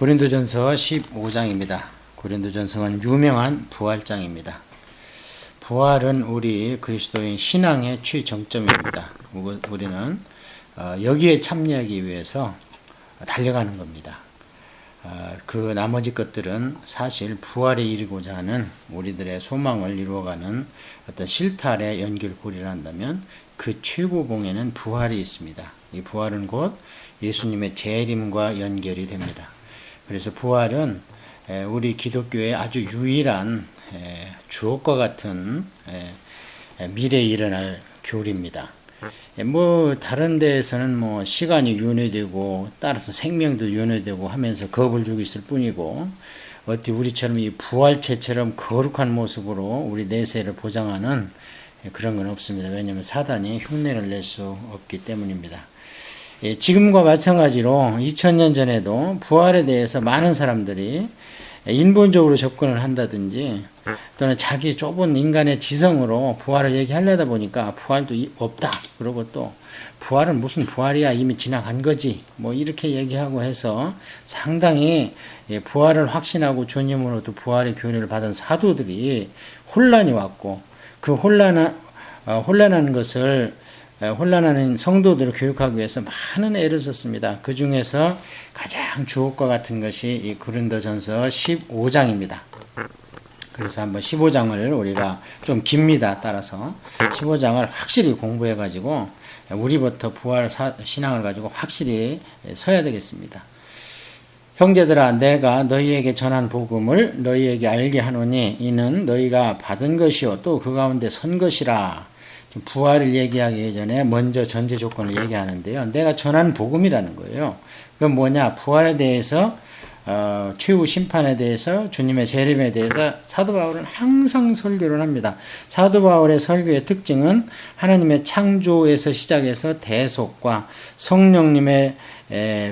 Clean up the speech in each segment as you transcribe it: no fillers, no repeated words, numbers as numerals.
고린도전서 15장입니다. 고린도전서는 유명한 부활장입니다. 부활은 우리 그리스도인 신앙의 최정점입니다. 우리는 여기에 참여하기 위해서 달려가는 겁니다. 그 나머지 것들은 사실 부활에 이르고자 하는 우리들의 소망을 이루어가는 어떤 실타래 연결고리를 한다면 그 최고봉에는 부활이 있습니다. 이 부활은 곧 예수님의 재림과 연결이 됩니다. 그래서 부활은 우리 기독교의 아주 유일한 주옥과 같은 미래에 일어날 교리입니다. 다른 데에서는 시간이 윤회되고 따라서 생명도 윤회되고 하면서 겁을 주고 있을 뿐이고 어떻게 우리처럼 이 부활체처럼 거룩한 모습으로 우리 내세를 보장하는 그런 건 없습니다. 왜냐하면 사단이 흉내를 낼 수 없기 때문입니다. 지금과 마찬가지로 2000년 전에도 부활에 대해서 많은 사람들이 인본적으로 접근을 한다든지 또는 자기 좁은 인간의 지성으로 부활을 얘기하려다 보니까 부활도 없다. 그러고 또 부활은 무슨 부활이야, 이미 지나간 거지. 이렇게 얘기하고 해서 상당히 부활을 확신하고 주님으로부터 부활의 교훈을 받은 사도들이 혼란이 왔고 그 혼란하는 성도들을 교육하기 위해서 많은 애를 썼습니다. 그 중에서 가장 주옥과 같은 것이 이 고린도전서 15장입니다. 그래서 한번 15장을 우리가 좀 깁니다. 따라서 15장을 확실히 공부해가지고 우리부터 부활 신앙을 가지고 확실히 서야 되겠습니다. 형제들아, 내가 너희에게 전한 복음을 너희에게 알게 하노니 이는 너희가 받은 것이요 또 그 가운데 선 것이라. 부활을 얘기하기 전에 먼저 전제 조건을 얘기하는데요. 내가 전한 복음이라는 거예요. 그건 뭐냐? 부활에 대해서 최후 심판에 대해서 주님의 재림에 대해서 사도 바울은 항상 설교를 합니다. 사도 바울의 설교의 특징은 하나님의 창조에서 시작해서 대속과 성령님의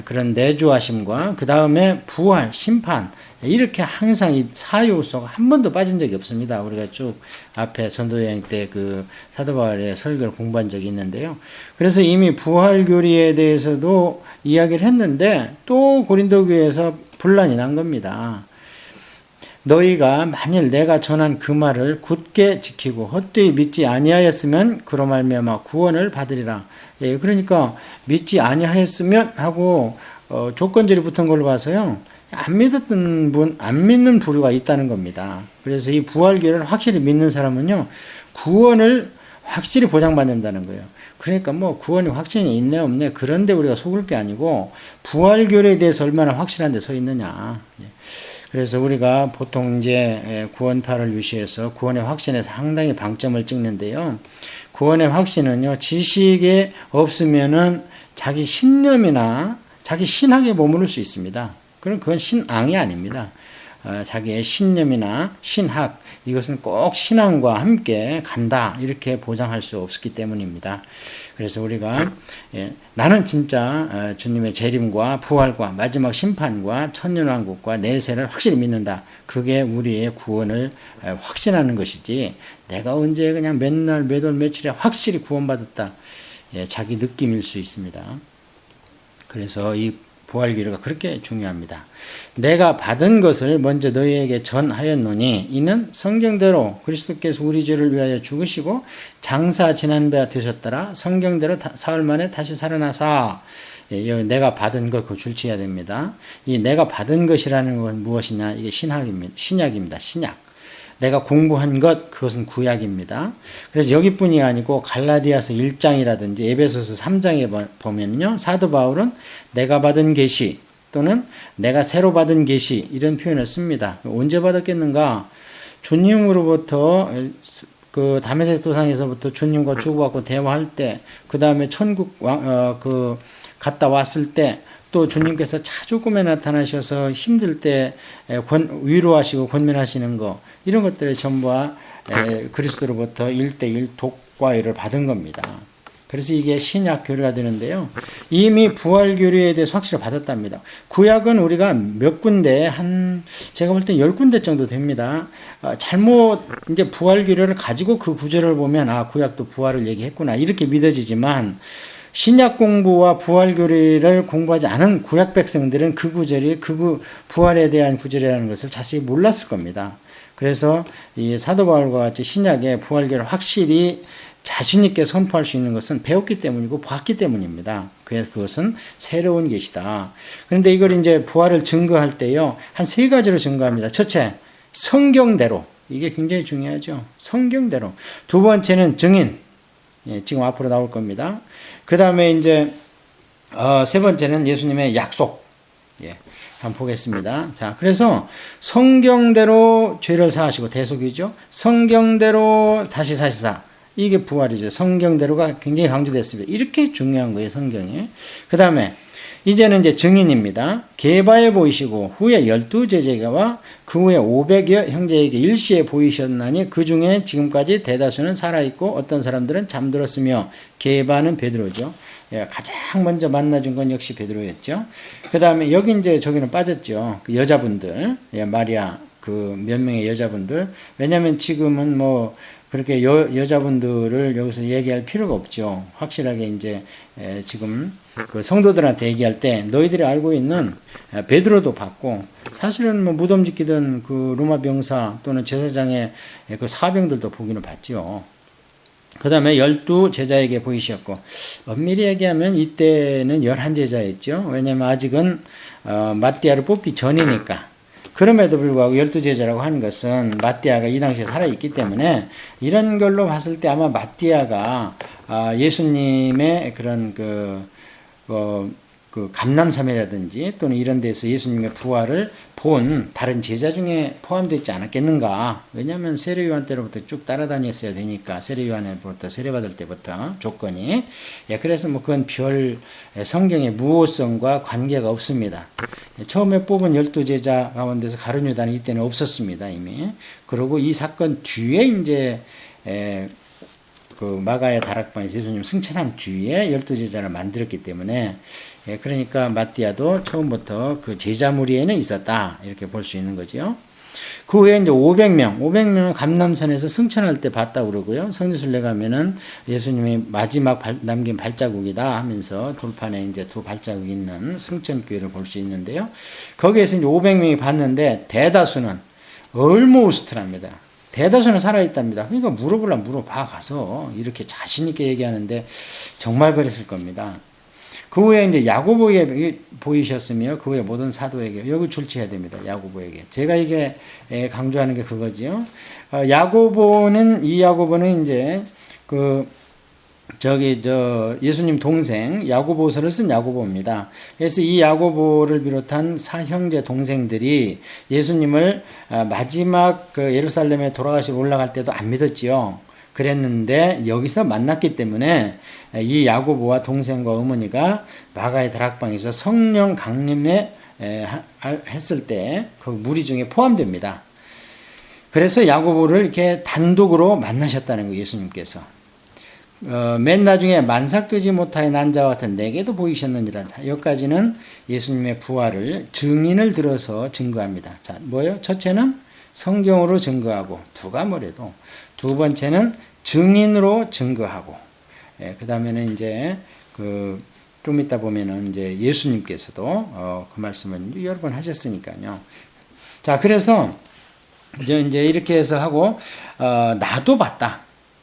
그런 내주하심과 그 다음에 부활, 심판 이렇게 항상 이 사요소가 한 번도 빠진 적이 없습니다. 우리가 쭉 앞에 전도여행 때 그 사도 바울의 설교를 공부한 적이 있는데요. 그래서 이미 부활 교리에 대해서도 이야기를 했는데 또 고린도 교회에서 분란이 난 겁니다. 너희가 만일 내가 전한 그 말을 굳게 지키고 헛되이 믿지 아니하였으면 그로 말미암아 구원을 받으리라. 그러니까 믿지 아니하였으면 하고 조건절이 붙은 걸로 봐서요. 안 믿는 부류가 있다는 겁니다. 그래서 이 부활교를 확실히 믿는 사람은요, 구원을 확실히 보장받는다는 거예요. 그러니까 구원이 확신이 있네 없네 그런데 우리가 속을 게 아니고 부활교에 대해서 얼마나 확실한 데 서 있느냐. 그래서 우리가 보통 이제 구원파를 유시해서 구원의 확신에 상당히 방점을 찍는데요. 구원의 확신은요, 지식에 없으면은 자기 신념이나 자기 신학에 머무를 수 있습니다. 그럼 그건 신앙이 아닙니다. 자기의 신념이나 신학, 이것은 꼭 신앙과 함께 간다. 이렇게 보장할 수 없기 때문입니다. 그래서 우리가 나는 진짜 주님의 재림과 부활과 마지막 심판과 천년왕국과 내세를 확실히 믿는다. 그게 우리의 구원을 확신하는 것이지 내가 언제 그냥 맨날 매달 며칠에 확실히 구원받았다. 자기 느낌일 수 있습니다. 그래서 이 부활교리가 그렇게 중요합니다. 내가 받은 것을 먼저 너희에게 전하였노니 이는 성경대로 그리스도께서 우리 죄를 위하여 죽으시고 장사 지난 바 되셨더라. 성경대로 사흘 만에 다시 살아나사. 내가 받은 것 그거 줄치해야 됩니다. 이 내가 받은 것이라는 건 무엇이냐? 이게 신약입니다. 신약. 내가 공부한 것, 그것은 구약입니다. 그래서 여기뿐이 아니고 갈라디아서 1장이라든지 에베소서 3장에 보면요, 사도 바울은 내가 받은 계시 또는 내가 새로 받은 계시 이런 표현을 씁니다. 언제 받았겠는가? 주님으로부터 그 다메섹 도상에서부터 주님과 주고받고 대화할 때, 그 다음에 천국 갔다 왔을 때. 또 주님께서 자주 꿈에 나타나셔서 힘들 때 위로하시고 권면하시는 거 이런 것들을 전부가 그리스도로부터 1:1 독과의를 받은 겁니다. 그래서 이게 신약 교리가 되는데요. 이미 부활 교리에 대해서 확실히 받았답니다. 구약은 우리가 몇 군데 제가 볼 때 10군데 정도 됩니다. 잘못 이제 부활 교리를 가지고 그 구절을 보면 구약도 부활을 얘기했구나 이렇게 믿어지지만 신약 공부와 부활 교리를 공부하지 않은 구약 백성들은 그 구절이 부활에 대한 구절이라는 것을 자세히 몰랐을 겁니다. 그래서 이 사도 바울과 같이 신약의 부활 교리를 확실히 자신 있게 선포할 수 있는 것은 배웠기 때문이고 봤기 때문입니다. 그래서 그것은 새로운 것이다. 그런데 이걸 이제 부활을 증거할 때요, 한 세 가지로 증거합니다. 첫째, 성경대로. 이게 굉장히 중요하죠. 성경대로. 두 번째는 증인. 예, 지금 앞으로 나올 겁니다. 그 다음에 이제 세 번째는 예수님의 약속. 예, 한번 보겠습니다. 자, 그래서 성경대로 죄를 사하시고 대속이죠. 성경대로 다시 사시사. 이게 부활이죠. 성경대로가 굉장히 강조됐습니다. 이렇게 중요한 거예요, 성경이. 그 다음에 이제는 이제 증인입니다. 게바에 보이시고 후에 12제자와 그 후에 500여 형제에게 일시에 보이셨나니 그 중에 지금까지 대다수는 살아있고 어떤 사람들은 잠들었으며 게바는 베드로죠. 가장 먼저 만나준 건 역시 베드로였죠. 그 다음에 여기 이제 저기는 빠졌죠. 그 여자분들, 마리아 그 몇 명의 여자분들. 왜냐하면 지금은 뭐 그렇게 여자분들을 여기서 얘기할 필요가 없죠. 확실하게 이제 지금 그 성도들한테 얘기할 때 너희들이 알고 있는 베드로도 봤고, 사실은 뭐 무덤 짓기던 그 로마 병사 또는 제사장의 그 사병들도 보기는 봤죠. 그 다음에 12제자에게 보이셨고, 엄밀히 얘기하면 이때는 11제자였죠. 왜냐하면 아직은 마띠아를 뽑기 전이니까. 그럼에도 불구하고 12제자라고 하는 것은 마띠아가 이 당시에 살아있기 때문에 이런 걸로 봤을 때 아마 마띠아가 예수님의 그런 그 감람산이라든지 또는 이런 데서 예수님의 부활을 본 다른 제자 중에 포함되어 있지 않았겠는가. 왜냐하면 세례요한 때로부터 쭉 따라다녔어야 되니까, 세례요한으로부터 세례받을 때부터 조건이. 그래서 뭐 그건 별 성경의 무호성과 관계가 없습니다. 처음에 뽑은 12제자 가운데서 가룟 유다는 이때는 없었습니다, 이미. 그리고 이 사건 뒤에 이제 그 마가의 다락방에서 예수님 승천한 뒤에 12제자를 만들었기 때문에, 그러니까 마띠아도 처음부터 그 제자 무리에는 있었다, 이렇게 볼 수 있는 거죠. 그 후에 이제 500명은 감람산에서 승천할 때 봤다고 그러고요. 성지순례 가면은 예수님이 마지막 남긴 발자국이다 하면서 돌판에 이제 두 발자국이 있는 승천교회를 볼 수 있는데요. 거기에서 이제 500명이 봤는데 대다수는 얼모스트랍니다. 대다수는 살아있답니다. 그러니까 물어봐 가서 이렇게 자신있게 얘기하는데 정말 그랬을 겁니다. 그 후에 이제 야고보에게 보이셨으며 그 후에 모든 사도에게, 여기 줄치해야 됩니다. 야고보에게. 제가 이게 강조하는 게 그거지요. 야고보는 이제 예수님 동생 야고보서를 쓴 야고보입니다. 그래서 이 야고보를 비롯한 사형제 동생들이 예수님을 마지막 그 예루살렘에 돌아가시고 올라갈 때도 안 믿었지요. 그랬는데 여기서 만났기 때문에 이 야고보와 동생과 어머니가 마가의 다락방에서 성령 강림에 했을 때 그 무리 중에 포함됩니다. 그래서 야고보를 이렇게 단독으로 만나셨다는 거예요, 예수님께서. 맨 나중에 만삭되지 못하여 난 자와 같은 내게도 보이셨느니라. 여기까지는 예수님의 부활을 증인을 들어서 증거합니다. 자, 뭐예요? 첫째는 성경으로 증거하고, 누가 뭐래도. 두 번째는 증인으로 증거하고, 그 다음에는 이제 좀 이따 보면은 이제 예수님께서도 그 말씀을 여러 번 하셨으니까요. 자, 그래서 이제 이렇게 해서 하고, 나도 봤다.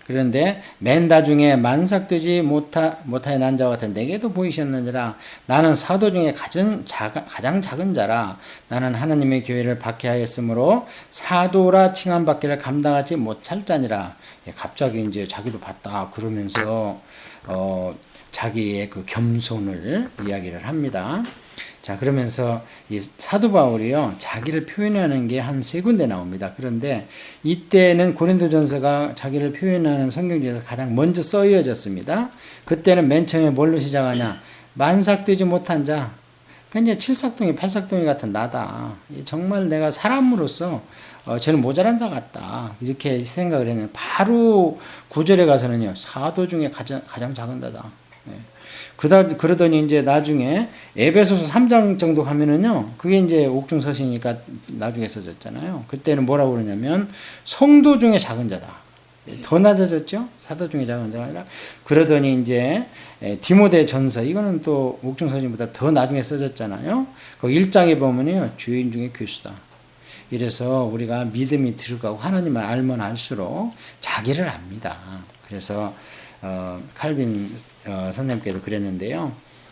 그런데 맨 나중에 만삭되지 못하여 난 자와 같은 내게도 보이셨느니라. 나는 사도 중에 가장 작은 자라. 나는 하나님의 교회를 박해하였으므로 사도라 칭함받기를 감당하지 못할 자니라. 갑자기 이제 자기도 봤다 그러면서 자기의 그 겸손을 이야기를 합니다. 자, 그러면서 이 사도 바울이요, 자기를 표현하는 게 한 세 군데 나옵니다. 그런데 이때는 고린도전서가 자기를 표현하는 성경 중에서 가장 먼저 쓰여졌습니다. 그때는 맨 처음에 뭘로 시작하냐? 만삭되지 못한 자. 그러니까 이제 7삭동이 8삭동이 같은 나다. 정말 내가 사람으로서 쟤는 모자란 자 같다. 이렇게 생각을 했는데 바로 9절에 가서는요, 사도 중에 가장 작은 자다. 그러더니 이제 나중에 에베소서 3장 정도 가면은요, 그게 이제 옥중서신이니까 나중에 써졌잖아요. 그때는 뭐라고 그러냐면 성도 중에 작은 자다. 더 낮아졌죠? 사도 중에 작은 자가 아니라. 그러더니 이제 디모데 전서, 이거는 또 옥중서신보다 더 나중에 써졌잖아요. 그 1장에 보면요, 죄인 중에 괴수다. 이래서 우리가 믿음이 들어가고 하나님을 알면 알수록 자기를 압니다. 그래서 칼빈 선생님께도 그랬는데요.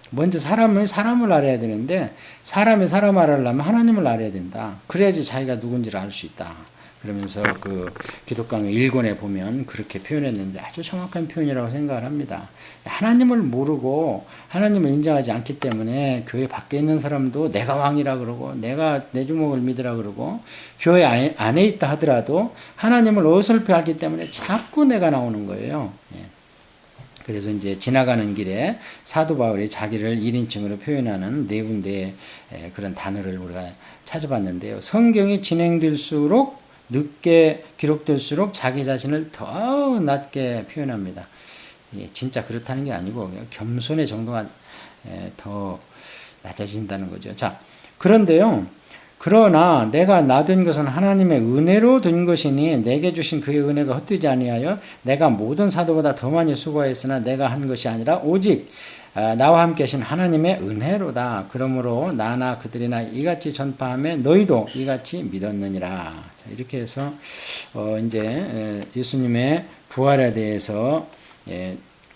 먼저 사람을 알아야 되는데, 사람이 사람을 알려면 하나님을 알아야 된다. 그래야지 자기가 누군지를 알 수 있다. 그러면서 그 기독강의 1권에 보면 그렇게 표현했는데 아주 정확한 표현이라고 생각을 합니다. 하나님을 모르고 하나님을 인정하지 않기 때문에 교회 밖에 있는 사람도 내가 왕이라 그러고 내가 내 주먹을 믿으라 그러고, 교회 안에 있다 하더라도 하나님을 어설프게 하기 때문에 자꾸 내가 나오는 거예요. 그래서 이제 지나가는 길에 사도 바울이 자기를 1인칭으로 표현하는 네 군데의 그런 단어를 우리가 찾아봤는데요. 성경이 진행될수록, 늦게 기록될수록 자기 자신을 더 낮게 표현합니다. 진짜 그렇다는 게 아니고 겸손의 정도가 더 낮아진다는 거죠. 자, 그런데요. 그러나 내가 나된 것은 하나님의 은혜로 된 것이니 내게 주신 그의 은혜가 헛되지 아니하여 내가 모든 사도보다 더 많이 수고하였으나 내가 한 것이 아니라 오직 나와 함께 하신 하나님의 은혜로다. 그러므로 나나 그들이나 이같이 전파하며 너희도 이같이 믿었느니라. 자, 이렇게 해서 이제 예수님의 부활에 대해서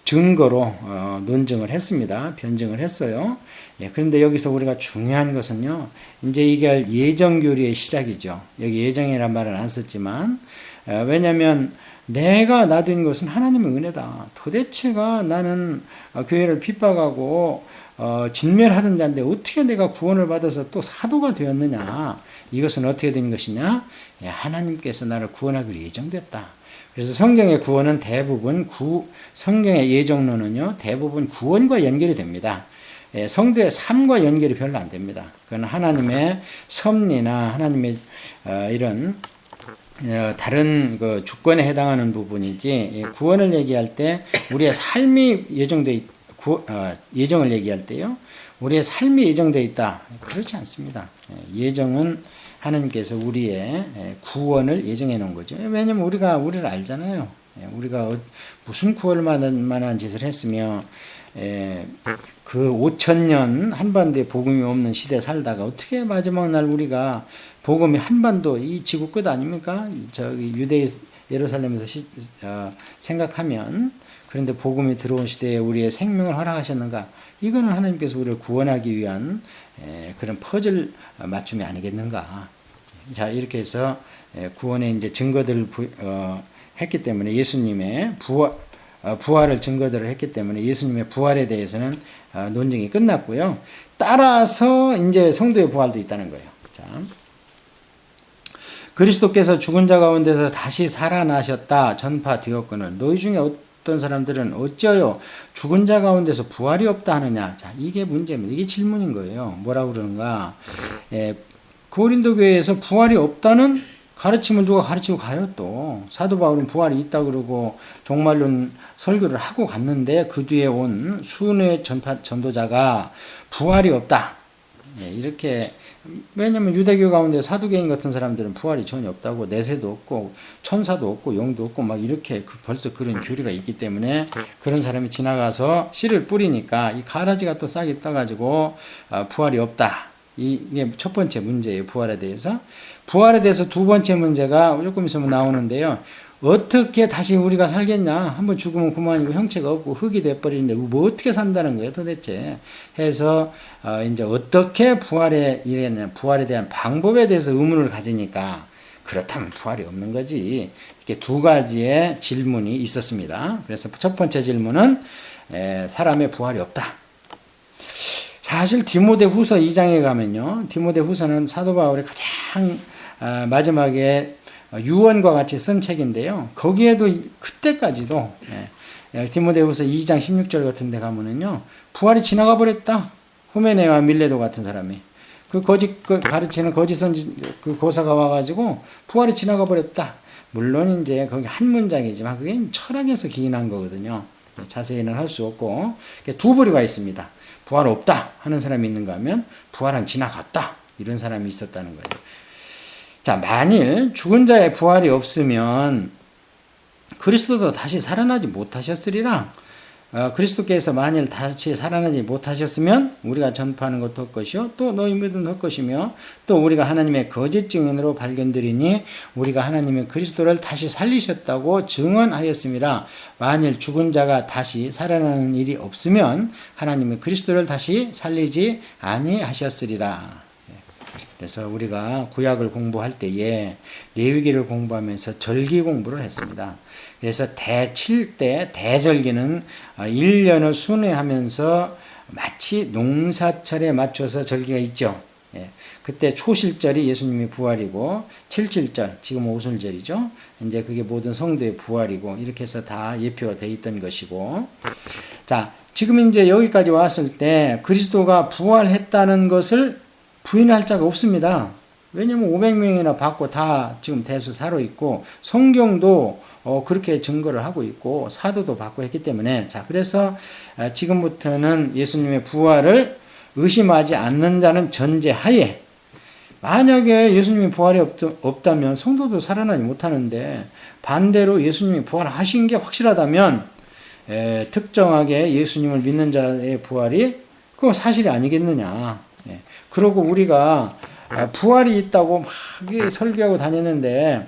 증거로 논증을 했습니다. 변증을 했어요. 그런데 여기서 우리가 중요한 것은요, 이제 이게 예정교리의 시작이죠. 여기 예정이란 말은 안 썼지만, 왜냐하면 내가 나된 것은 하나님의 은혜다. 도대체가 나는 교회를 핍박하고 진멸하던 자인데 어떻게 내가 구원을 받아서 또 사도가 되었느냐. 이것은 어떻게 된 것이냐. 하나님께서 나를 구원하기로 예정됐다. 그래서 성경의 구원은 대부분 성경의 예정론은요, 대부분 구원과 연결이 됩니다. 성도의 삶과 연결이 별로 안 됩니다. 그건 하나님의 섭리나 하나님의 이런 다른 그 주권에 해당하는 부분이지, 구원을 얘기할 때 우리의 삶이 예정을 얘기할 때요, 우리의 삶이 예정되어 있다, 그렇지 않습니다. 예정은 하나님께서 우리의 구원을 예정해 놓은 거죠. 왜냐면 우리가 우리를 알잖아요. 우리가 무슨 구원을 만한 짓을 했으며, 그 5000년 한반도에 복음이 없는 시대에 살다가 어떻게 마지막 날 우리가 복음이 한반도 이 지구 끝 아닙니까? 저기 유대 예루살렘에서 생각하면, 그런데 복음이 들어온 시대에 우리의 생명을 허락하셨는가? 이거는 하나님께서 우리를 구원하기 위한 그런 퍼즐 맞춤이 아니겠는가? 자, 이렇게 해서 구원의 이제 증거들을 했기 때문에, 예수님의 부활을 증거들을 했기 때문에 예수님의 부활에 대해서는 논증이 끝났고요. 따라서 이제 성도의 부활도 있다는 거예요. 자, 그리스도께서 죽은 자 가운데서 다시 살아나셨다 전파되었거늘 너희 중에 어떤 사람들은 어찌하여 죽은 자 가운데서 부활이 없다 하느냐. 자, 이게 문제입니다. 이게 질문인 거예요. 뭐라고 그러는가. 고린도 교회에서 부활이 없다는 가르침을 누가 가르치고 가요. 또 사도 바울은 부활이 있다 그러고 종말론 설교를 하고 갔는데, 그 뒤에 온 수뇌 전도자가 부활이 없다, 이렇게. 왜냐면 유대교 가운데 사두개인 같은 사람들은 부활이 전혀 없다고, 내세도 없고 천사도 없고 영도 없고 막 이렇게 벌써 그런 교리가 있기 때문에, 그런 사람이 지나가서 씨를 뿌리니까 이 가라지가 또 싹이 떠가지고 부활이 없다. 이게 첫 번째 문제예요. 부활에 대해서. 부활에 대해서 두 번째 문제가 조금 있으면 나오는데요. 어떻게 다시 우리가 살겠냐. 한번 죽으면 그만이고 형체가 없고 흙이 돼버리는데 뭐 어떻게 산다는 거예요 도대체. 해서 이제 어떻게 부활에 이랬냐, 부활에 대한 방법에 대해서 의문을 가지니까, 그렇다면 부활이 없는 거지. 이렇게 두 가지의 질문이 있었습니다. 그래서 첫 번째 질문은 사람의 부활이 없다. 사실 디모데 후서 2장에 가면요, 디모데 후서는 사도 바울의 가장 마지막에 유언과 같이 쓴 책인데요, 거기에도 그때까지도 디모데 후서 2장 16절 같은 데 가면은요, 부활이 지나가 버렸다. 후메네와 밀레도 같은 사람이 그 가르치는 거짓 선지 그 고사가 와가지고 부활이 지나가 버렸다. 물론 이제 거기 한 문장이지만 그게 철학에서 기인한 거거든요. 자세히는 할 수 없고, 두 부류가 있습니다. 부활 없다 하는 사람이 있는가 하면 부활은 지나갔다, 이런 사람이 있었다는 거예요. 자, 만일 죽은 자의 부활이 없으면 그리스도도 다시 살아나지 못하셨으리라. 그리스도께서 만일 다시 살아나지 못하셨으면 우리가 전파하는 것도 헛것이요 또 너희 믿음도 헛것이며 또 우리가 하나님의 거짓 증인으로 발견되리니 우리가 하나님의 그리스도를 다시 살리셨다고 증언하였습니다. 만일 죽은 자가 다시 살아나는 일이 없으면 하나님의 그리스도를 다시 살리지 아니하셨으리라. 그래서 우리가 구약을 공부할 때에 레위기를 공부하면서 절기 공부를 했습니다. 그래서 대7대 대절기는 1년을 순회하면서 마치 농사철에 맞춰서 절기가 있죠. 그때 초실절이 예수님의 부활이고 77절 지금 오순절이죠. 이제 그게 모든 성도의 부활이고 이렇게 해서 다 예표가 되어 있던 것이고, 자 지금 이제 여기까지 왔을 때 그리스도가 부활했다는 것을 부인할 자가 없습니다. 왜냐면 500명이나 받고 다 지금 대수 살아 있고 성경도 그렇게 증거를 하고 있고 사도도 받고 했기 때문에, 자 그래서 지금부터는 예수님의 부활을 의심하지 않는 자는 전제하에, 만약에 예수님이 부활이 없다면 성도도 살아나지 못하는데 반대로 예수님이 부활하신 게 확실하다면 특정하게 예수님을 믿는 자의 부활이 그거 사실이 아니겠느냐. 그러고 우리가 부활이 있다고 막 설교하고 다녔는데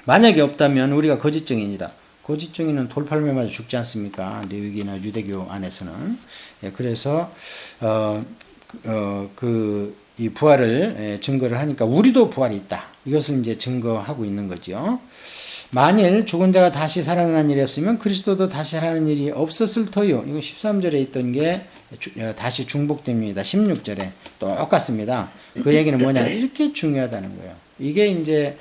만약에 없다면 우리가 거짓 증인이다. 거짓 증인은 돌팔매 맞아 죽지 않습니까? 레위기나 유대교 안에서는. 그래서 이 부활을 증거를 하니까 우리도 부활이 있다. 이것을 이제 증거하고 있는 거죠. 만일 죽은 자가 다시 살아난 일이 없으면 그리스도도 다시 살아나는 일이 없었을 터요. 이거 13절에 있던 게 다시 중복됩니다. 16절에 똑같습니다. 그 얘기는 뭐냐, 이렇게 중요하다는 거예요. 이게 이제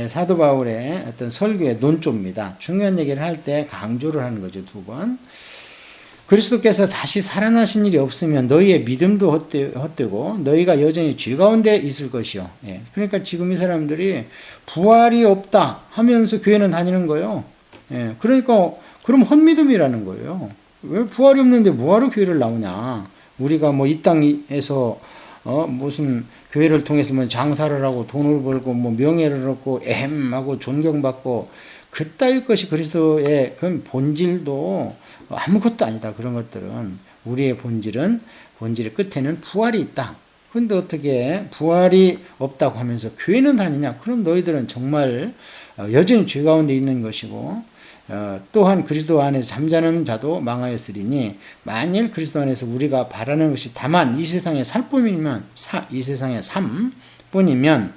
사도 바울의 어떤 설교의 논조입니다. 중요한 얘기를 할 때 강조를 하는 거죠. 두 번. 그리스도께서 다시 살아나신 일이 없으면 너희의 믿음도 헛되고 너희가 여전히 죄 가운데 있을 것이요. 그러니까 지금 이 사람들이 부활이 없다 하면서 교회는 다니는 거예요. 그러니까 그럼 헛믿음이라는 거예요. 왜 부활이 없는데 뭐하러 교회를 나오냐. 우리가 뭐 이 땅에서 무슨 교회를 통해서 뭐 장사를 하고 돈을 벌고 뭐 명예를 얻고 애햄하고 존경받고 그따위 것이 그리스도의 그 본질도 아무것도 아니다. 그런 것들은 우리의 본질의 끝에는 부활이 있다. 근데 어떻게 부활이 없다고 하면서 교회는 다니냐? 그럼 너희들은 정말 여전히 죄 가운데 있는 것이고, 또한 그리스도 안에서 잠자는 자도 망하였으리니 만일 그리스도 안에서 우리가 바라는 것이 다만 이 세상의 살뿐이면 이 세상의 삶뿐이면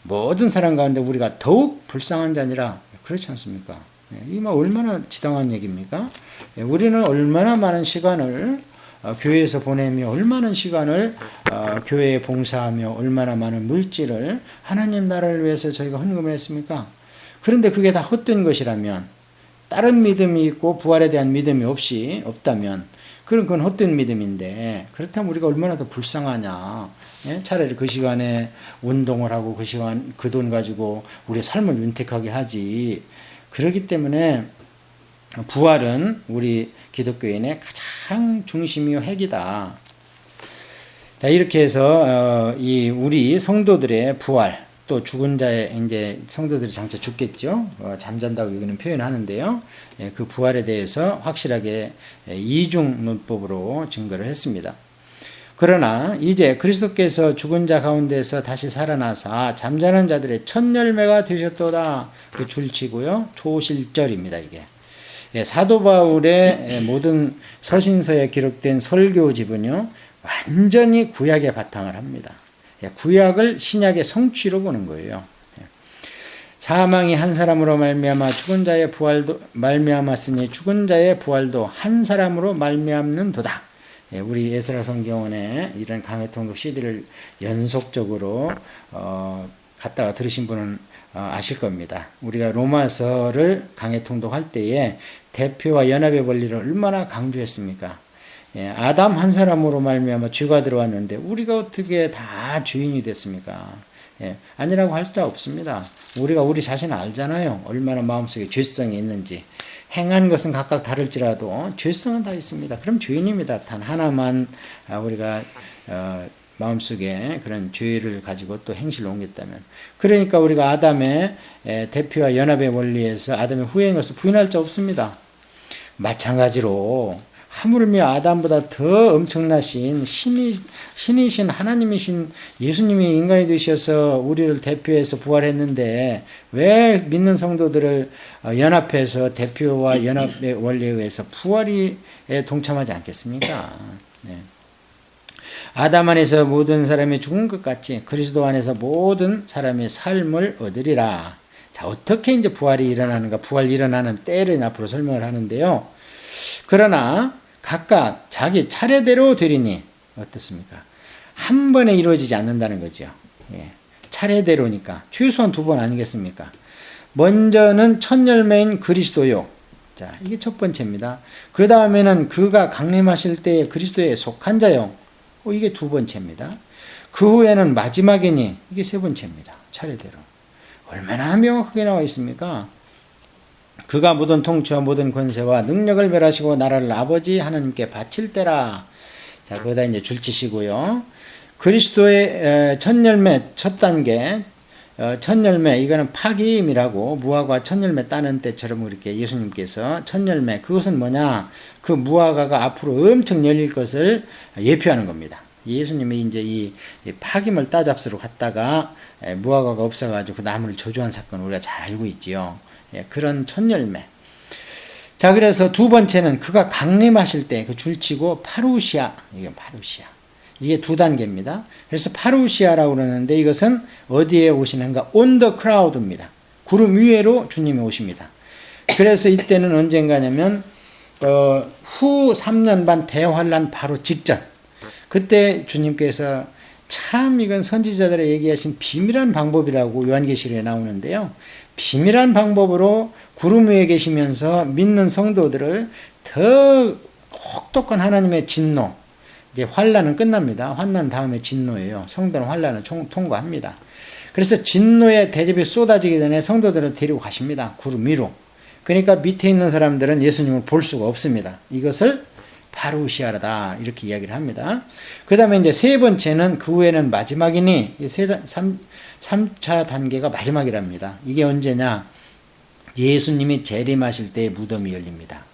모든 사람 가운데 우리가 더욱 불쌍한 자니라. 그렇지 않습니까? 이 뭐 얼마나 지당한 얘기입니까? 우리는 얼마나 많은 시간을 교회에서 보내며 얼마나 시간을 교회에 봉사하며 얼마나 많은 물질을 하나님 나라를 위해서 저희가 헌금을 했습니까? 그런데 그게 다 헛된 것이라면, 다른 믿음이 있고 부활에 대한 믿음이 없다면 그건 헛된 믿음인데, 그렇다면 우리가 얼마나 더 불쌍하냐. 차라리 그 시간에 운동을 하고 그 시간 그 돈 가지고 우리의 삶을 윤택하게 하지. 그렇기 때문에 부활은 우리 기독교인의 가장 중심이요 핵이다. 자, 이렇게 해서 이 우리 성도들의 부활, 또 죽은 자의 이제 성도들이 장차 죽겠죠. 잠잔다고 여기는 표현하는데요. 그 부활에 대해서 확실하게 이중 논법으로 증거를 했습니다. 그러나 이제 그리스도께서 죽은 자 가운데서 다시 살아나사 잠자는 자들의 첫 열매가 되셨도다. 그 줄치고요. 초실절입니다. 이게. 사도 바울의 모든 서신서에 기록된 설교집은요, 완전히 구약의 바탕을 합니다. 구약을 신약의 성취로 보는 거예요. 사망이 한 사람으로 말미암아 죽은 자의 부활도 말미암았으니 죽은 자의 부활도 한 사람으로 말미암는도다. 우리 에스라 성경원에 이런 강해 통독 CD를 연속적으로 갖다가 들으신 분은 아실 겁니다. 우리가 로마서를 강해 통독할 때에 대표와 연합의 원리를 얼마나 강조했습니까? 아담 한 사람으로 말미암아 죄가 들어왔는데 우리가 어떻게 다 죄인이 됐습니까? 아니라고 할 수 없습니다. 우리가 우리 자신을 알잖아요. 얼마나 마음속에 죄성이 있는지. 행한 것은 각각 다를지라도 죄성은 다 있습니다. 그럼 죄인입니다. 단 하나만 우리가 마음속에 그런 죄를 가지고 또 행실을 옮겼다면, 그러니까 우리가 아담의 대표와 연합의 원리에서 아담의 후예인 것을 부인할 자 없습니다. 마찬가지로 하물며 아담보다 더 엄청나신 신이신 하나님이신 예수님이 인간이 되셔서 우리를 대표해서 부활했는데 왜 믿는 성도들을 연합해서 대표와 연합의 원리에 의해서 부활에 동참하지 않겠습니까? 네. 아담 안에서 모든 사람이 죽은 것 같이 그리스도 안에서 모든 사람이 삶을 얻으리라. 자, 어떻게 이제 부활이 일어나는가? 부활이 일어나는 때를 앞으로 설명을 하는데요. 그러나 각각 자기 차례대로 되리니 어떻습니까? 한 번에 이루어지지 않는다는 거죠. 예. 차례대로니까 최소한 2번 아니겠습니까? 먼저는 첫 열매인 그리스도요. 자, 이게 첫 번째입니다. 그 다음에는 그가 강림하실 때 그리스도에 속한 자요. 이게 2번째입니다. 그 후에는 마지막이니 이게 3번째입니다. 차례대로. 얼마나 명확하게 나와 있습니까? 그가 모든 통치와 모든 권세와 능력을 멸하시고 나라를 아버지 하나님께 바칠 때라. 자, 거기다 이제 줄치시고요. 그리스도의 첫 열매, 첫 단계, 첫 열매, 이거는 파기임이라고, 무화과 첫 열매 따는 때처럼 이렇게 예수님께서 첫 열매, 그것은 뭐냐? 그 무화과가 앞으로 엄청 열릴 것을 예표하는 겁니다. 예수님이 이제 이 파김을 따잡수러 갔다가 무화과가 없어가지고 그 나무를 저주한 사건을 우리가 잘 알고 있지요. 그런 첫 열매. 자, 그래서 2번째는 그가 강림하실 때 그 줄치고 파루시아, 이게 파루시아. 이게 2단계입니다. 그래서 파루시아라고 그러는데 이것은 어디에 오시는가? On the cloud입니다. 구름 위에로 주님이 오십니다. 그래서 이때는 언젠가냐면 후 3년 반 대환란 바로 직전. 그때 주님께서 참 이건 선지자들의 얘기하신 비밀한 방법이라고 요한계시록에 나오는데요. 비밀한 방법으로 구름 위에 계시면서 믿는 성도들을 더 혹독한 하나님의 진노, 이제 환란은 끝납니다. 환난 다음에 진노예요. 성도는 환란을 통과합니다. 그래서 진노의 대접이 쏟아지기 전에 성도들을 데리고 가십니다. 구름 위로. 그러니까 밑에 있는 사람들은 예수님을 볼 수가 없습니다. 이것을 파루시아다 이렇게 이야기를 합니다. 그 다음에 이제 3번째는 그 후에는 마지막이니 3차 단계가 마지막이랍니다. 이게 언제냐? 예수님이 재림하실 때 무덤이 열립니다.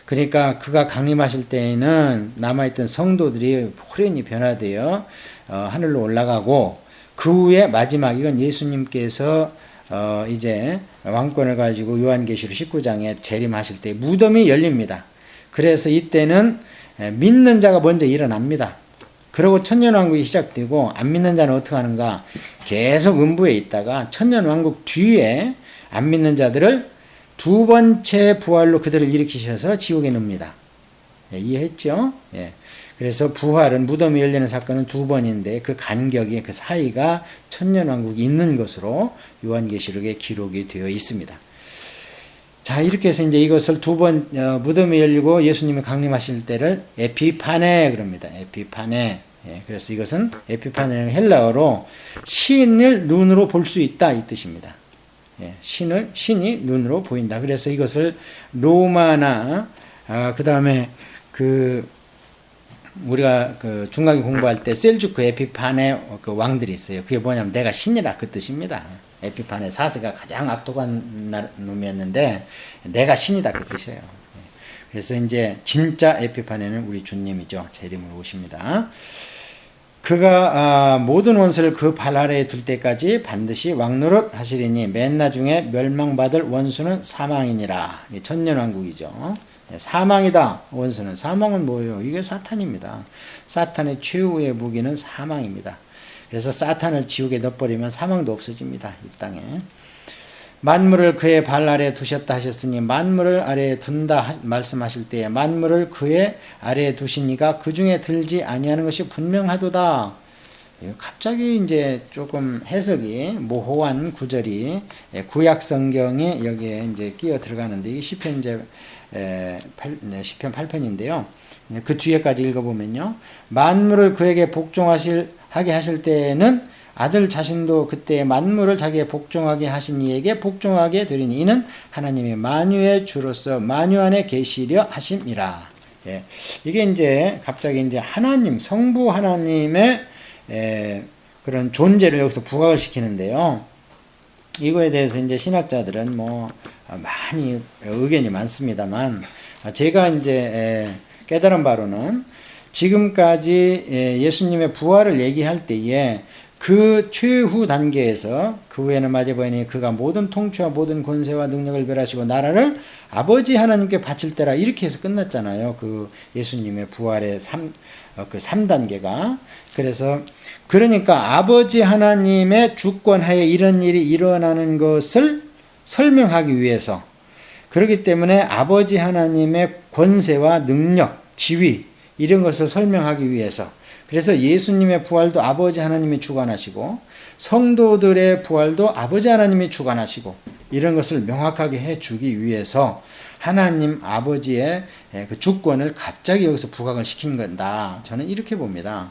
그러니까 그가 강림하실 때에는 남아있던 성도들이 호련히 변화되어 하늘로 올라가고, 그 후에 마지막, 이건 예수님께서 이제 왕권을 가지고 요한계시록 19장에 재림하실 때 무덤이 열립니다. 그래서 이때는 믿는 자가 먼저 일어납니다. 그리고 천년왕국이 시작되고, 안 믿는 자는 어떻게 하는가? 계속 음부에 있다가 천년왕국 뒤에 안 믿는 자들을 2번째 부활로 그들을 일으키셔서 지옥에 넣습니다. 예, 이해했죠? 예. 그래서 부활은, 무덤이 열리는 사건은 2번인데 그 간격이, 그 사이가 천년왕국이 있는 것으로 요한계시록에 기록이 되어 있습니다. 자, 이렇게 해서 이제 이것을 2번, 무덤이 열리고 예수님이 강림하실 때를 에피파네 그럽니다. 에피파네. 예, 그래서 이것은 에피파네는 헬라어로 신을 눈으로 볼 수 있다 이 뜻입니다. 예, 신이 눈으로 보인다. 그래서 이것을 로마나, 그 다음에 우리가 중간에 공부할 때 셀주크 에피파네 그 왕들이 있어요. 그게 뭐냐면 내가 신이라 그 뜻입니다. 에피파네 4세가 가장 악독한 놈이었는데 내가 신이다 그 뜻이에요. 그래서 이제 진짜 에피파네는 우리 주님이죠. 재림으로 오십니다. 그가 모든 원수를 그 발 아래에 둘 때까지 반드시 왕노릇 하시리니 맨 나중에 멸망받을 원수는 사망이니라. 천년왕국이죠. 사망이다. 원수는. 사망은 뭐예요? 이게 사탄입니다. 사탄의 최후의 무기는 사망입니다. 그래서 사탄을 지옥에 넣어버리면 사망도 없어집니다. 이 땅에. 만물을 그의 발 아래에 두셨다 하셨으니 만물을 아래에 둔다 말씀하실 때에 만물을 그의 아래에 두시니가 그 중에 들지 아니하는 것이 분명하도다. 갑자기 이제 조금 해석이 모호한 구절이 구약 성경에 여기에 이제 끼어 들어가는데 이게 시편 이제 8편인데요. 그 뒤에까지 읽어보면요. 만물을 그에게 복종하게 하실 때에는 아들 자신도 그때 만물을 자기의 복종하게 하신 이에게 복종하게 되리니 이는 하나님의 만유의 주로서 만유 안에 계시려 하심이라. 예. 이게 이제 갑자기 이제 하나님, 성부 하나님의 그런 존재를 여기서 부각을 시키는데요. 이거에 대해서 이제 신학자들은 뭐 많이 의견이 많습니다만, 제가 이제 깨달은 바로는 지금까지 예수님의 부활을 얘기할 때에 그 최후 단계에서 그 후에는 마지막 보니 그가 모든 통치와 모든 권세와 능력을 멸하시고 나라를 아버지 하나님께 바칠 때라, 이렇게 해서 끝났잖아요. 그 예수님의 부활의 3단계가. 그래서 그러니까 아버지 하나님의 주권하에 이런 일이 일어나는 것을 설명하기 위해서, 그렇기 때문에 아버지 하나님의 권세와 능력, 지위 이런 것을 설명하기 위해서, 그래서 예수님의 부활도 아버지 하나님이 주관하시고 성도들의 부활도 아버지 하나님이 주관하시고 이런 것을 명확하게 해주기 위해서 하나님 아버지의 그 주권을 갑자기 여기서 부각을 시킨 건다. 저는 이렇게 봅니다.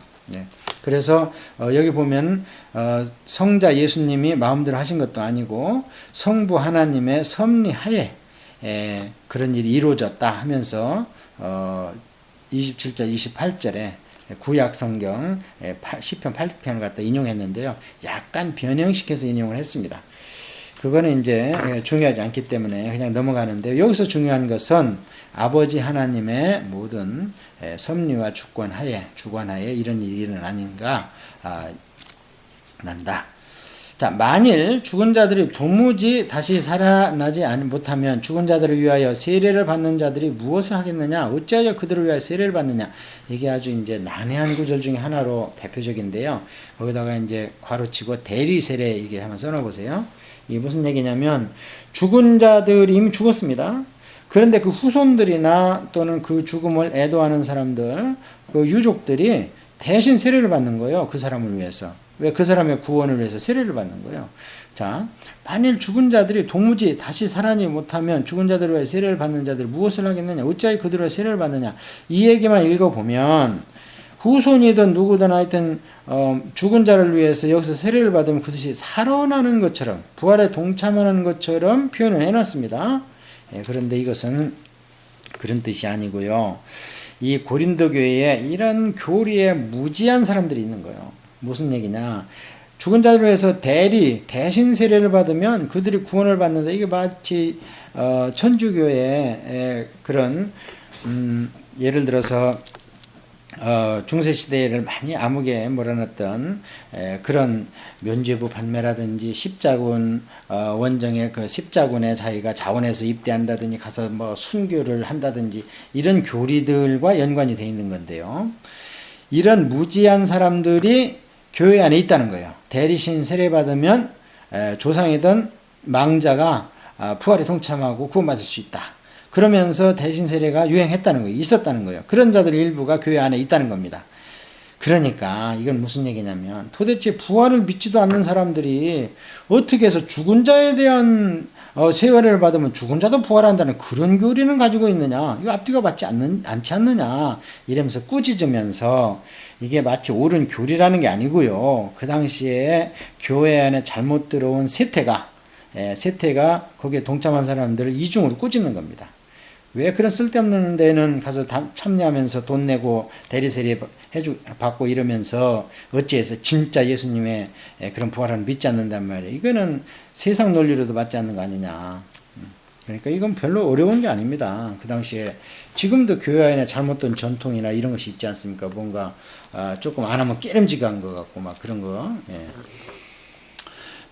그래서 여기 보면 성자 예수님이 마음대로 하신 것도 아니고 성부 하나님의 섭리하에 그런 일이 이루어졌다 하면서 27절 28절에 구약 성경 시편 8편을 갖다 인용했는데요. 약간 변형시켜서 인용을 했습니다. 그거는 이제 중요하지 않기 때문에 그냥 넘어가는데, 여기서 중요한 것은 아버지 하나님의 모든 섭리와 주관하에 이런 일이 일어나는가 난다. 자, 만일 죽은 자들이 도무지 다시 살아나지 못하면 죽은 자들을 위하여 세례를 받는 자들이 무엇을 하겠느냐? 어찌하여 그들을 위하여 세례를 받느냐? 이게 아주 이제 난해한 구절 중에 하나로 대표적인데요. 거기다가 이제 괄호치고 대리 세례 이렇게 한번 써놓으세요. 이게 무슨 얘기냐면, 죽은 자들이 이미 죽었습니다. 그런데 그 후손들이나 또는 그 죽음을 애도하는 사람들, 그 유족들이 대신 세례를 받는 거예요. 그 사람을 위해서. 왜? 그 사람의 구원을 위해서 세례를 받는 거예요. 자, 만일 죽은 자들이 도무지 다시 살아나지 못하면 죽은 자들을 위해 세례를 받는 자들이 무엇을 하겠느냐? 어찌하여 그들을 위해 세례를 받느냐? 이 얘기만 읽어보면 후손이든 누구든 하여튼 죽은 자를 위해서 여기서 세례를 받으면 그것이 살아나는 것처럼, 부활에 동참하는 것처럼 표현을 해놨습니다. 그런데 이것은 그런 뜻이 아니고요. 이 고린도 교회에 이런 교리에 무지한 사람들이 있는 거예요. 무슨 얘기냐? 죽은 자들을 위해서 대신 세례를 받으면 그들이 구원을 받는다. 이게 마치 천주교의 그런 예를 들어서 중세시대를 많이 암흑에 몰아넣었던 그런 면죄부 판매라든지 십자군 원정의 그 십자군에 자기가 자원해서 입대한다든지 가서 뭐 순교를 한다든지 이런 교리들과 연관이 되어 있는 건데요. 이런 무지한 사람들이 교회 안에 있다는 거예요. 대리신 세례받으면 조상이든 망자가 부활에 동참하고 구원받을 수 있다. 그러면서 대신 세례가 유행했다는 거예요. 있었다는 거예요. 그런 자들 일부가 교회 안에 있다는 겁니다. 그러니까 이건 무슨 얘기냐면, 도대체 부활을 믿지도 않는 사람들이 어떻게 해서 죽은 자에 대한 세례를 받으면 죽은 자도 부활한다는 그런 교리는 가지고 있느냐? 이거 앞뒤가 맞지 않지 않느냐? 이러면서 꾸짖으면서, 이게 마치 옳은 교리라는 게 아니고요. 그 당시에 교회 안에 잘못 들어온 세태가 거기에 동참한 사람들을 이중으로 꾸짖는 겁니다. 왜 그런 쓸데없는 데는 가서 참여하면서 돈 내고 대리세례 받고 이러면서 어찌해서 진짜 예수님의 그런 부활을 믿지 않는단 말이에요. 이거는 세상 논리로도 맞지 않는 거 아니냐. 그러니까 이건 별로 어려운 게 아닙니다. 그 당시에 지금도 교회 안에 잘못된 전통이나 이런 것이 있지 않습니까? 뭔가 조금 안 하면 깨름직한 것 같고 막 그런 거. 예.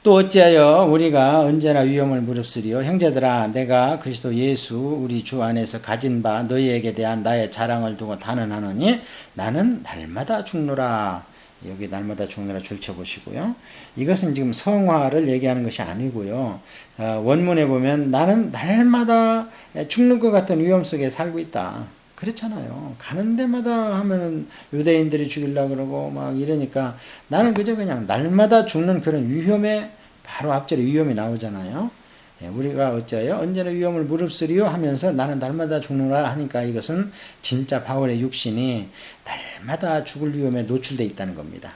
또 어찌하여 우리가 언제나 위험을 무릅쓰리요? 형제들아, 내가 그리스도 예수 우리 주 안에서 가진 바 너희에게 대한 나의 자랑을 두고 단언하노니 나는 날마다 죽노라. 여기 날마다 죽노라 줄쳐보시고요. 이것은 지금 성화를 얘기하는 것이 아니고요. 원문에 보면 나는 날마다 죽는 것 같은 위험 속에 살고 있다. 그렇잖아요. 가는 데마다 하면은 유대인들이 죽이려고 그러고 막 이러니까 나는 그냥 날마다 죽는 그런 위험에, 바로 앞절에 위험이 나오잖아요. 우리가 어찌하여 언제나 위험을 무릅쓰리요 하면서 나는 날마다 죽노라 하니까 이것은 진짜 바울의 육신이 날마다 죽을 위험에 노출되어 있다는 겁니다.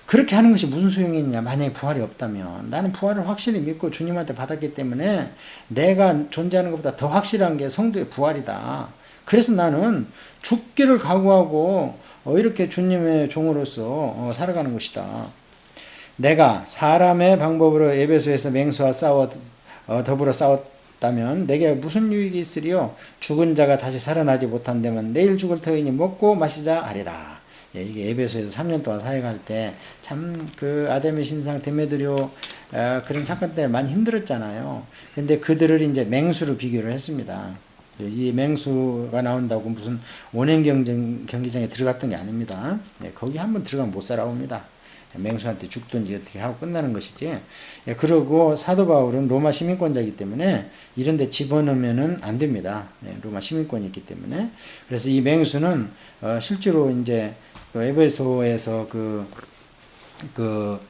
그렇게 하는 것이 무슨 소용이 있냐? 만약에 부활이 없다면, 나는 부활을 확실히 믿고 주님한테 받았기 때문에 내가 존재하는 것보다 더 확실한 게 성도의 부활이다. 그래서 나는 죽기를 각오하고 이렇게 주님의 종으로서 살아가는 것이다. 내가 사람의 방법으로 에베소에서 맹수와 더불어 싸웠다면 내게 무슨 유익이 있으리요? 죽은 자가 다시 살아나지 못한다면 내일 죽을 터이니 먹고 마시자 하리라. 이게 에베소에서 3년 동안 사역할 때 참 그 아담의 신상 데메드rio 그런 사건 때문에 많이 힘들었잖아요. 근데 그들을 이제 맹수로 비교를 했습니다. 이 맹수가 나온다고 무슨 원행 경기장에 들어갔던 게 아닙니다. 거기 한번 들어가면 못 살아옵니다. 맹수한테 죽든지 어떻게 하고 끝나는 것이지. 그러고 사도 바울은 로마 시민권자이기 때문에 이런 데 집어넣으면은 안 됩니다. 로마 시민권이 있기 때문에. 그래서 이 맹수는 실제로 이제 에베소에서 그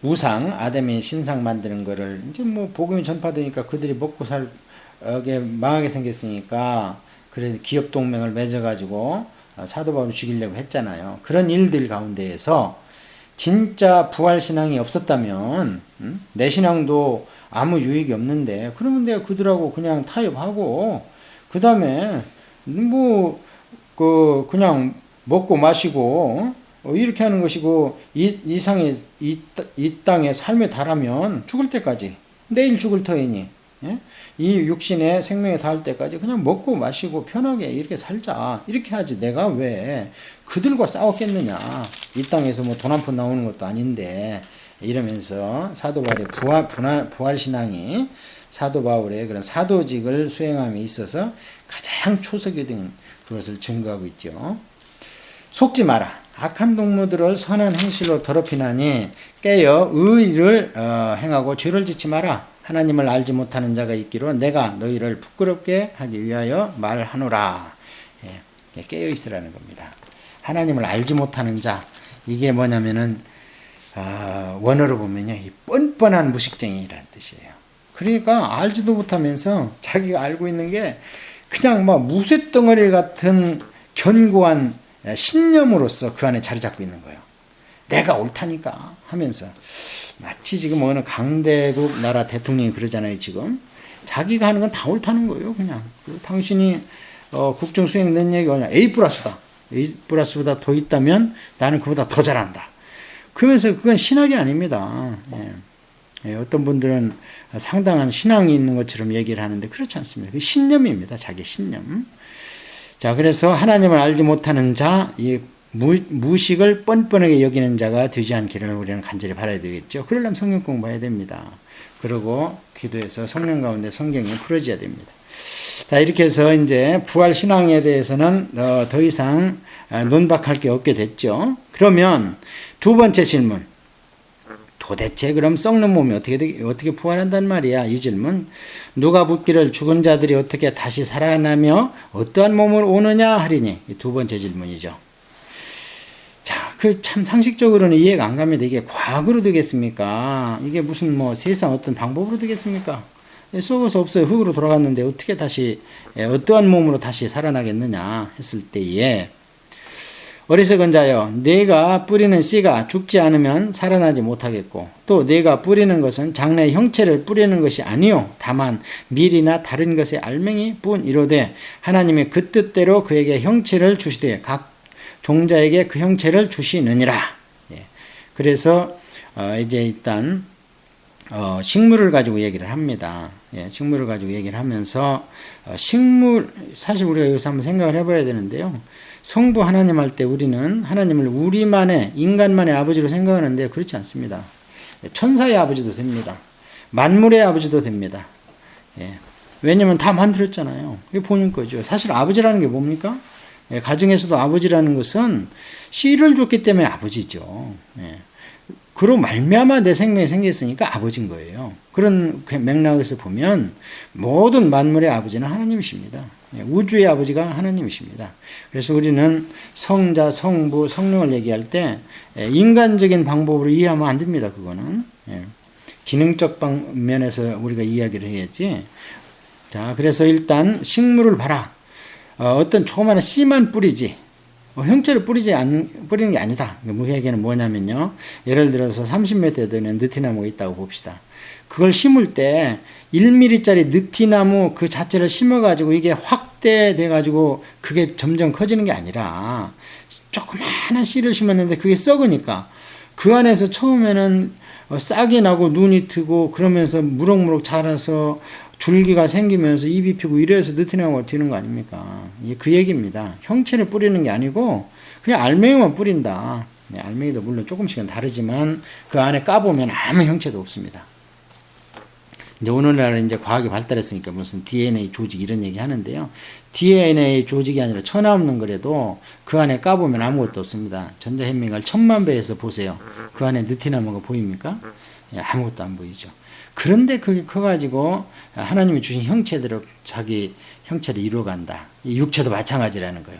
우상 아담의 신상 만드는 거를 이제 뭐 복음이 전파되니까 그들이 먹고 살게 망하게 생겼으니까 그래서 기업 동맹을 맺어가지고 사도 바울을 죽이려고 했잖아요. 그런 일들 가운데에서 진짜 부활 신앙이 없었다면 내 신앙도 아무 유익이 없는데 그러면 내가 그들하고 그냥 타협하고 그 다음에 뭐 그냥 먹고 마시고 이렇게 하는 것이고 이 땅의 삶에 달하면 죽을 때까지 내일 죽을 터이니 이 육신의 생명에 닿을 때까지 그냥 먹고 마시고 편하게 이렇게 살자 이렇게 하지 내가 왜 그들과 싸웠겠느냐 이 땅에서 뭐 돈 한 푼 나오는 것도 아닌데 이러면서 사도 바울의 부활 신앙이 사도 바울의 그런 사도직을 수행함에 있어서 가장 초석이 된 그것을 증거하고 있죠. 속지 마라. 악한 동무들을 선한 행실로 더럽히나니 깨어 의를 행하고 죄를 짓지 마라. 하나님을 알지 못하는 자가 있기로 내가 너희를 부끄럽게 하기 위하여 말하노라. 깨어 있으라는 겁니다. 하나님을 알지 못하는 자 이게 뭐냐면은 원어로 보면요 이 뻔뻔한 무식쟁이라는 뜻이에요. 그러니까 알지도 못하면서 자기가 알고 있는 게 그냥 막 무쇠덩어리 같은 견고한 신념으로서 그 안에 자리 잡고 있는 거예요. 내가 옳다니까 하면서 마치 지금 어느 강대국 나라 대통령이 그러잖아요. 지금 자기가 하는 건 다 옳다는 거예요. 그냥 당신이 국정 수행 능력이 그냥 A+다. A+보다 더 있다면 나는 그보다 더 잘한다. 그러면서 그건 신학이 아닙니다. 어떤 분들은 상당한 신앙이 있는 것처럼 얘기를 하는데 그렇지 않습니다. 그 신념입니다. 자기 신념. 자, 그래서 하나님을 알지 못하는 자, 이 무식을 뻔뻔하게 여기는 자가 되지 않기를 우리는 간절히 바라야 되겠죠. 그러려면 성경 공부해야 됩니다. 그리고 기도해서 성령 가운데 성경이 풀어져야 됩니다. 자, 이렇게 해서 이제 부활 신앙에 대해서는 더 이상 논박할 게 없게 됐죠. 그러면 두 번째 질문. 도대체 그럼 썩는 몸이 어떻게 부활한단 말이야? 이 질문. 누가 묻기를 죽은 자들이 어떻게 다시 살아나며 어떠한 몸을 오느냐 하리니. 이 두 번째 질문이죠. 자, 그 참 상식적으로는 이해가 안 갑니다. 이게 과학으로 되겠습니까? 이게 무슨 뭐 세상 어떤 방법으로 되겠습니까? 썩어서 없어요. 흙으로 돌아갔는데 어떻게 다시 어떠한 몸으로 다시 살아나겠느냐 했을 때에 어리석은 자여 내가 뿌리는 씨가 죽지 않으면 살아나지 못하겠고 또 내가 뿌리는 것은 장래의 형체를 뿌리는 것이 아니요 다만 밀이나 다른 것의 알맹이 뿐 이로되 하나님의 그 뜻대로 그에게 형체를 주시되 각 종자에게 그 형체를 주시느니라. 그래서 이제 일단 식물을 가지고 얘기를 합니다. 식물을 가지고 얘기를 하면서 사실 우리가 여기서 한번 생각을 해봐야 되는데요. 성부 하나님 할 때 우리는 하나님을 우리만의 인간만의 아버지로 생각하는데 그렇지 않습니다. 천사의 아버지도 됩니다. 만물의 아버지도 됩니다. 왜냐면 다 만들었잖아요. 이게 본인 거죠. 사실 아버지라는 게 뭡니까? 가정에서도 아버지라는 것은 씨를 줬기 때문에 아버지죠. 그로 말미암아 내 생명이 생겼으니까 아버지인 거예요. 그런 맥락에서 보면 모든 만물의 아버지는 하나님이십니다. 우주의 아버지가 하나님이십니다. 그래서 우리는 성자, 성부, 성령을 얘기할 때 인간적인 방법으로 이해하면 안 됩니다. 그거는 기능적 면에서 우리가 이야기를 해야지. 자, 그래서 일단 식물을 봐라. 어떤 조그마한 씨만 뿌리지. 형체를 뿌리는 게 아니다. 무회계는 뭐냐면요. 예를 들어서 30m 되는 느티나무가 있다고 봅시다. 그걸 심을 때 1mm짜리 느티나무 그 자체를 심어가지고 이게 확 확대돼가지고 그게 점점 커지는 게 아니라 조그마한 씨를 심었는데 그게 썩으니까 그 안에서 처음에는 싹이 나고 눈이 트고 그러면서 무럭무럭 자라서 줄기가 생기면서 잎이 피고 이래서 느티나무가 튀는 거 아닙니까? 이게 그 얘기입니다. 형체를 뿌리는 게 아니고 그냥 알맹이만 뿌린다. 알맹이도 물론 조금씩은 다르지만 그 안에 까보면 아무 형체도 없습니다. 이제 오늘날은 이제 과학이 발달했으니까 무슨 DNA 조직 이런 얘기 하는데요. DNA 조직이 아니라 천하 없는 거라도 그 안에 까보면 아무것도 없습니다. 전자현미경을 1000만 배에서 보세요. 그 안에 느티나무가 보입니까? 아무것도 안 보이죠. 그런데 그게 커가지고 하나님이 주신 형체대로 자기 형체를 이루어간다. 이 육체도 마찬가지라는 거예요.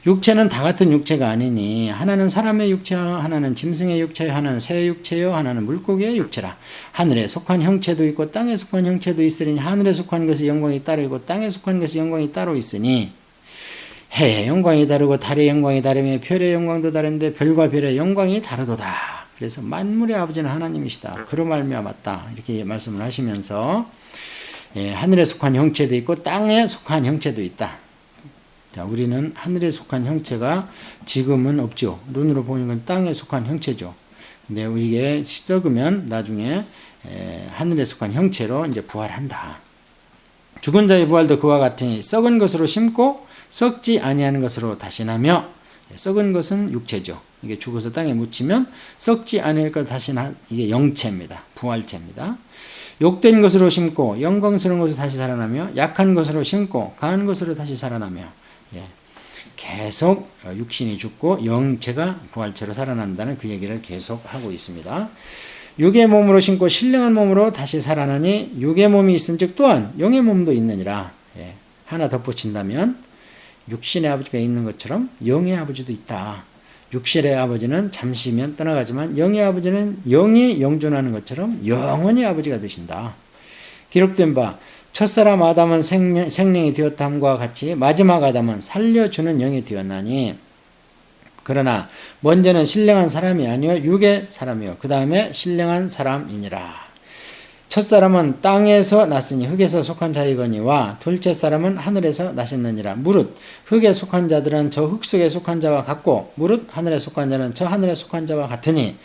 육체는 다 같은 육체가 아니니 하나는 사람의 육체요, 하나는 짐승의 육체요, 하나는 새의 육체요, 하나는 물고기의 육체라. 하늘에 속한 형체도 있고 땅에 속한 형체도 있으니 하늘에 속한 것이 영광이 따로 있고 땅에 속한 것이 영광이 따로 있으니 해의 영광이 다르고 달의 영광이 다르며 별의 영광도 다른데 별과 별의 영광이 다르도다. 그래서 만물의 아버지는 하나님이시다. 그로 말미암았다. 이렇게 말씀을 하시면서 하늘에 속한 형체도 있고 땅에 속한 형체도 있다. 자, 우리는 하늘에 속한 형체가 지금은 없죠. 눈으로 보는 건 땅에 속한 형체죠. 근데 우리게 썩으면 나중에 하늘에 속한 형체로 이제 부활한다. 죽은 자의 부활도 그와 같으니 썩은 것으로 심고 썩지 아니하는 것으로 다시 나며 썩은 것은 육체죠. 이게 죽어서 땅에 묻히면 썩지 아니할 것 다시 나 이게 영체입니다. 부활체입니다. 욕된 것으로 심고 영광스러운 것으로 다시 살아나며 약한 것으로 심고 강한 것으로 다시 살아나며 계속 육신이 죽고 영체가 부활체로 살아난다는 그 얘기를 계속 하고 있습니다. 육의 몸으로 심고 신령한 몸으로 다시 살아나니 육의 몸이 있은즉 또한 영의 몸도 있느니라. 하나 덧붙인다면 육신의 아버지가 있는 것처럼 영의 아버지도 있다. 육신의 아버지는 잠시면 떠나가지만 영의 아버지는 영이 영존하는 것처럼 영원히 아버지가 되신다. 기록된 바 첫사람 아담은 생명이 되었다함과 같이 마지막 아담은 살려주는 영이 되었나니 그러나 먼저는 신령한 사람이 아니요 육의 사람이요 그 다음에 신령한 사람이니라. 첫사람은 땅에서 났으니 흙에서 속한 자이거니와 둘째 사람은 하늘에서 나셨느니라. 무릇 흙에 속한 자들은 저 흙 속에 속한 자와 같고 무릇 하늘에 속한 자는 저 하늘에 속한 자와 같으니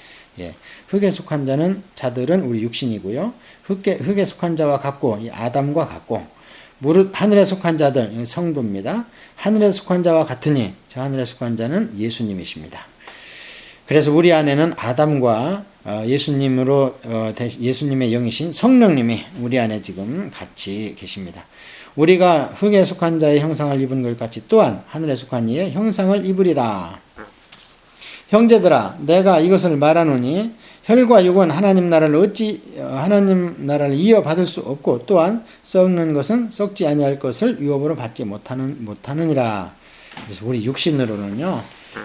흙에 속한 자들은 우리 육신이고요. 흙에 속한 자와 같고 이 아담과 같고 무릇 하늘에 속한 자들 성도입니다. 하늘에 속한 자와 같으니 저 하늘에 속한 자는 예수님이십니다. 그래서 우리 안에는 아담과 예수님으로 예수님의 영이신 성령님이 우리 안에 지금 같이 계십니다. 우리가 흙에 속한 자의 형상을 입은 것 같이 또한 하늘에 속한 이의 형상을 입으리라. 형제들아 내가 이것을 말하노니 혈과 육은 하나님 나라를 이어받을 수 없고 또한 썩는 것은 썩지 아니할 것을 유업으로 받지 못하느니라. 그래서 우리 육신으로는요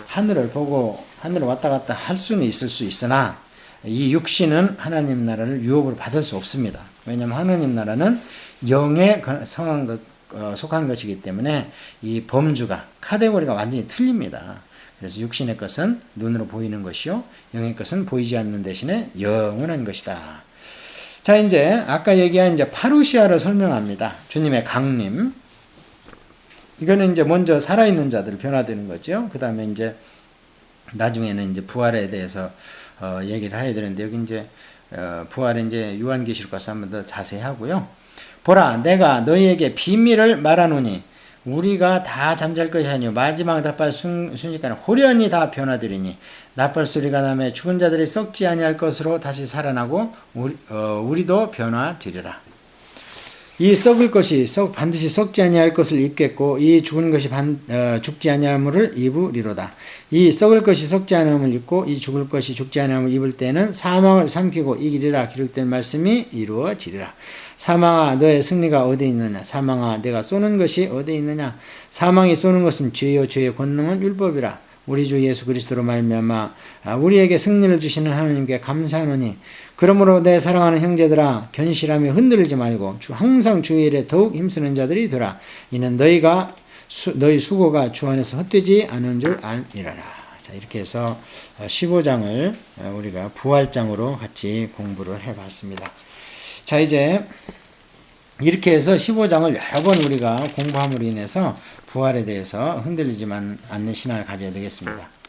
하늘을 보고 하늘을 왔다 갔다 할 수는 있을 수 있으나 이 육신은 하나님 나라를 유업으로 받을 수 없습니다. 왜냐하면 하나님 나라는 영에 속한 것이기 때문에 이 범주가 카테고리가 완전히 틀립니다. 그래서 육신의 것은 눈으로 보이는 것이요 영의 것은 보이지 않는 대신에 영원한 것이다. 자, 이제 아까 얘기한 이제 파루시아를 설명합니다. 주님의 강림. 이거는 이제 먼저 살아있는 자들 변화되는 거죠. 그 다음에 이제 나중에는 이제 부활에 대해서 얘기를 해야 되는데 여기 이제 부활은 이제 요한계시록 가서 한번 더 자세히 하고요. 보라, 내가 너희에게 비밀을 말하노니 우리가 다 잠잘 것이 아니요 마지막 닷발 순식간에 호련히 다 변화되리니 낫발 소리가 나며 죽은 자들이 썩지 아니할 것으로 다시 살아나고 우리도 변화되리라. 이 썩을 것이 반드시 썩지 아니할 것을 입겠고 이 죽은 것이 죽지 아니함을 입으리로다. 이 썩을 것이 썩지 아니함을 입고 이 죽을 것이 죽지 아니함을 입을 때는 사망을 삼키고 이기리라. 기록된 말씀이 이루어지리라. 사망아 너의 승리가 어디 있느냐. 사망아 내가 쏘는 것이 어디 있느냐. 사망이 쏘는 것은 죄요 죄의 권능은 율법이라. 우리 주 예수 그리스도로 말미암아 우리에게 승리를 주시는 하나님께 감사하노니 그러므로 내 사랑하는 형제들아 견실하며 흔들리지 말고 항상 주의 일에 더욱 힘쓰는 자들이 되라. 이는 너희 수고가 주 안에서 헛되지 않은 줄 알미라라. 자, 이렇게 해서 15장을 우리가 부활장으로 같이 공부를 해봤습니다. 자, 이제 이렇게 해서 15장을 여러 번 우리가 공부함으로 인해서 부활에 대해서 흔들리지만 않는 신앙을 가져야 되겠습니다.